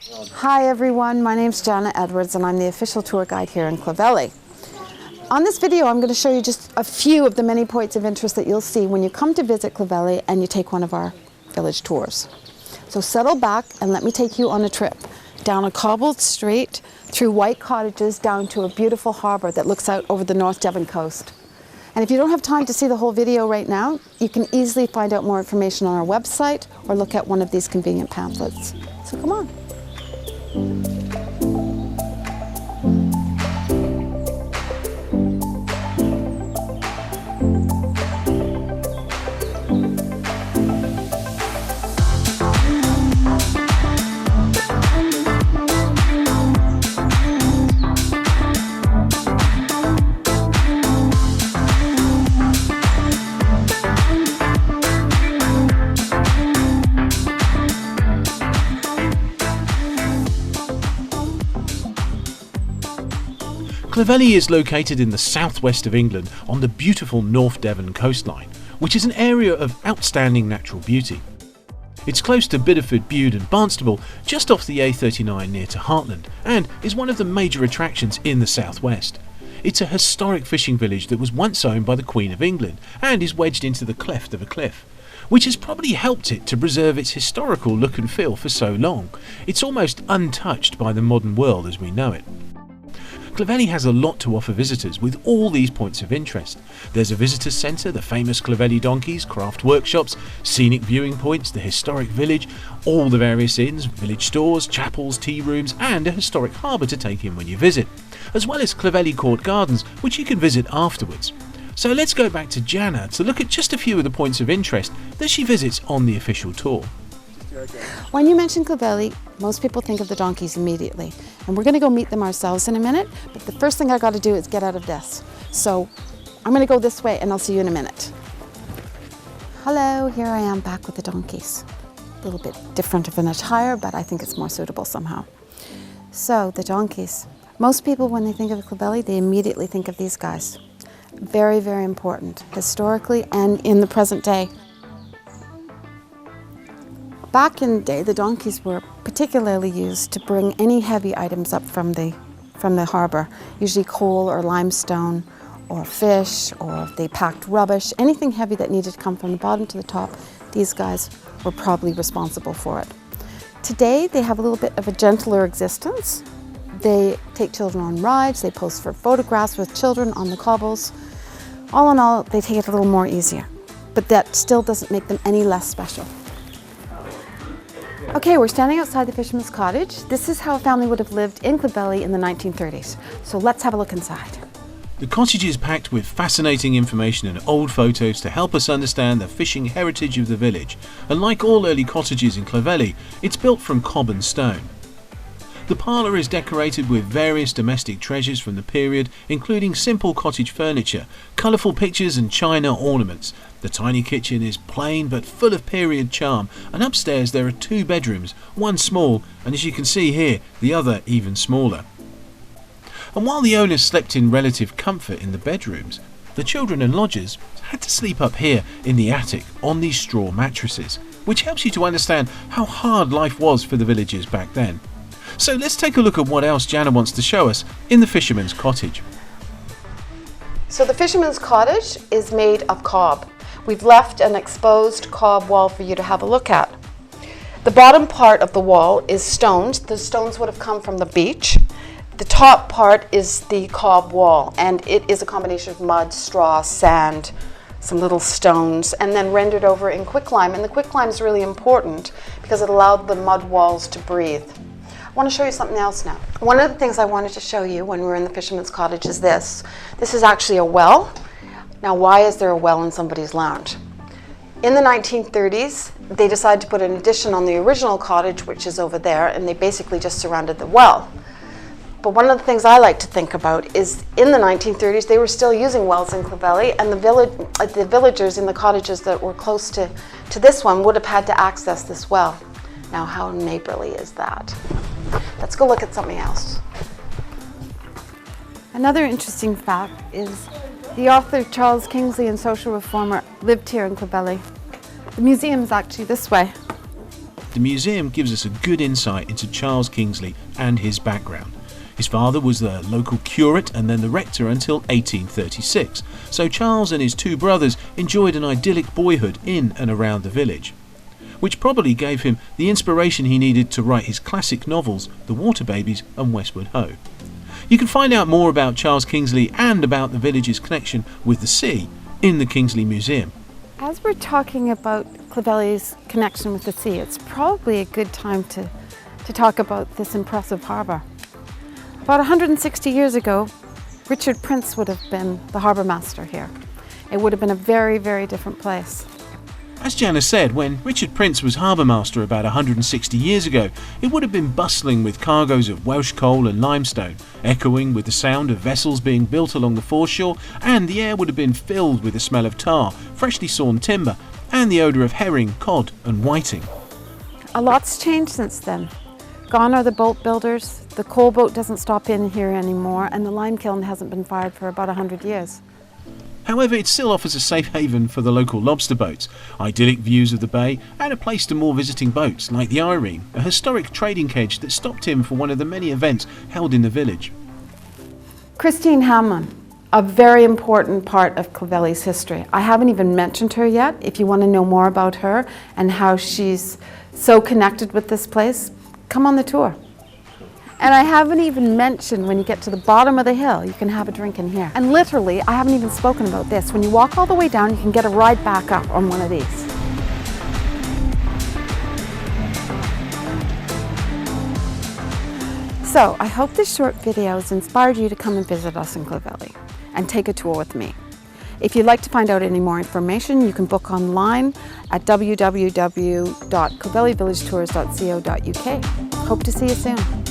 Hi everyone, my name's Jana Edwards and I'm the official tour guide here in Clovelly. On this video I'm going to show you just a few of the many points of interest that you'll see when you come to visit Clovelly and you take one of our village tours. So settle back and let me take you on a trip down a cobbled street, through white cottages, down to a beautiful harbour that looks out over the North Devon coast. And if you don't have time to see the whole video right now, you can easily find out more information on our website or look at one of these convenient pamphlets. So come on. Clovelly is located in the southwest of England on the beautiful North Devon coastline, which is an area of outstanding natural beauty. It's close to Bideford, Bude and Barnstaple, just off the A39 near to Hartland, and is one of the major attractions in the southwest. It's a historic fishing village that was once owned by the Queen of England and is wedged into the cleft of a cliff, which has probably helped it to preserve its historical look and feel for so long. It's almost untouched by the modern world as we know it. Clovelly has a lot to offer visitors with all these points of interest. There's a visitors centre, the famous Clovelly donkeys, craft workshops, scenic viewing points, the historic village, all the various inns, village stores, chapels, tea rooms and a historic harbour to take in when you visit, as well as Clovelly Court Gardens, which you can visit afterwards. So let's go back to Jana to look at just a few of the points of interest that she visits on the official tour. When you mention Clovelly, most people think of the donkeys immediately. And we're going to go meet them ourselves in a minute, but the first thing I got to do is get out of this. So I'm going to go this way and I'll see you in a minute. Hello, here I am back with the donkeys. A little bit different of an attire, but I think it's more suitable somehow. So the donkeys. Most people when they think of Clovelly, they immediately think of these guys. Very, very important, historically and in the present day. Back in the day, the donkeys were particularly used to bring any heavy items up from the harbour, usually coal or limestone or fish, or if they packed rubbish, anything heavy that needed to come from the bottom to the top, these guys were probably responsible for it. Today, they have a little bit of a gentler existence. They take children on rides, they pose for photographs with children on the cobbles. All in all, they take it a little more easier, but that still doesn't make them any less special. Okay, we're standing outside the Fisherman's Cottage. This is how a family would have lived in Clovelly in the 1930s. So let's have a look inside. The cottage is packed with fascinating information and old photos to help us understand the fishing heritage of the village. And like all early cottages in Clovelly, it's built from cob and stone. The parlour is decorated with various domestic treasures from the period, including simple cottage furniture, colourful pictures and china ornaments. The tiny kitchen is plain but full of period charm, and upstairs there are two bedrooms, one small and, as you can see here, the other even smaller. And while the owners slept in relative comfort in the bedrooms, the children and lodgers had to sleep up here in the attic on these straw mattresses, which helps you to understand how hard life was for the villagers back then. So let's take a look at what else Jana wants to show us in the Fisherman's Cottage. So the Fisherman's Cottage is made of cob. We've left an exposed cob wall for you to have a look at. The bottom part of the wall is stones. The stones would have come from the beach. The top part is the cob wall, and it is a combination of mud, straw, sand, some little stones, and then rendered over in quicklime. And the quicklime is really important because it allowed the mud walls to breathe. I want to show you something else now. One of the things I wanted to show you when we were in the Fisherman's Cottage is this. This is actually a well. Now, why is there a well in somebody's lounge? In the 1930s, they decided to put an addition on the original cottage, which is over there, and they basically just surrounded the well. But one of the things I like to think about is in the 1930s, they were still using wells in Clovelly, and the villagers in the cottages that were close to this one would have had to access this well. Now, how neighborly is that? Let's go look at something else. Another interesting fact is the author Charles Kingsley and social reformer lived here in Clovelly. The museum is actually this way. the museum gives us a good insight into Charles Kingsley and his background. His father was the local curate and then the rector until 1836, so Charles and his two brothers enjoyed an idyllic boyhood in and around the village, which probably gave him the inspiration he needed to write his classic novels, The Water Babies and Westward Ho! You can find out more about Charles Kingsley and about the village's connection with the sea in the Kingsley Museum. As we're talking about Clovelly's connection with the sea, it's probably a good time to talk about this impressive harbour. About 160 years ago, Richard Prince would have been the harbour master here. It would have been a very, very different place. As Jana said, when Richard Prince was harbour master about 160 years ago, it would have been bustling with cargoes of Welsh coal and limestone, echoing with the sound of vessels being built along the foreshore, and the air would have been filled with the smell of tar, freshly sawn timber, and the odour of herring, cod and whiting. A lot's changed since then. Gone are the boat builders, the coal boat doesn't stop in here anymore, and the lime kiln hasn't been fired for about 100 years. However, it still offers a safe haven for the local lobster boats, idyllic views of the bay, and a place to more visiting boats like the Irene, a historic trading kedge that stopped him for one of the many events held in the village. Christine Hammond, a very important part of Clovelly's history. I haven't even mentioned her yet. If you want to know more about her and how she's so connected with this place, come on the tour. And I haven't even mentioned when you get to the bottom of the hill, you can have a drink in here. And literally, I haven't even spoken about this. When you walk all the way down, you can get a ride back up on one of these. So I hope this short video has inspired you to come and visit us in Clovelly and take a tour with me. If you'd like to find out any more information, you can book online at www.clovellyvillagetours.co.uk. Hope to see you soon.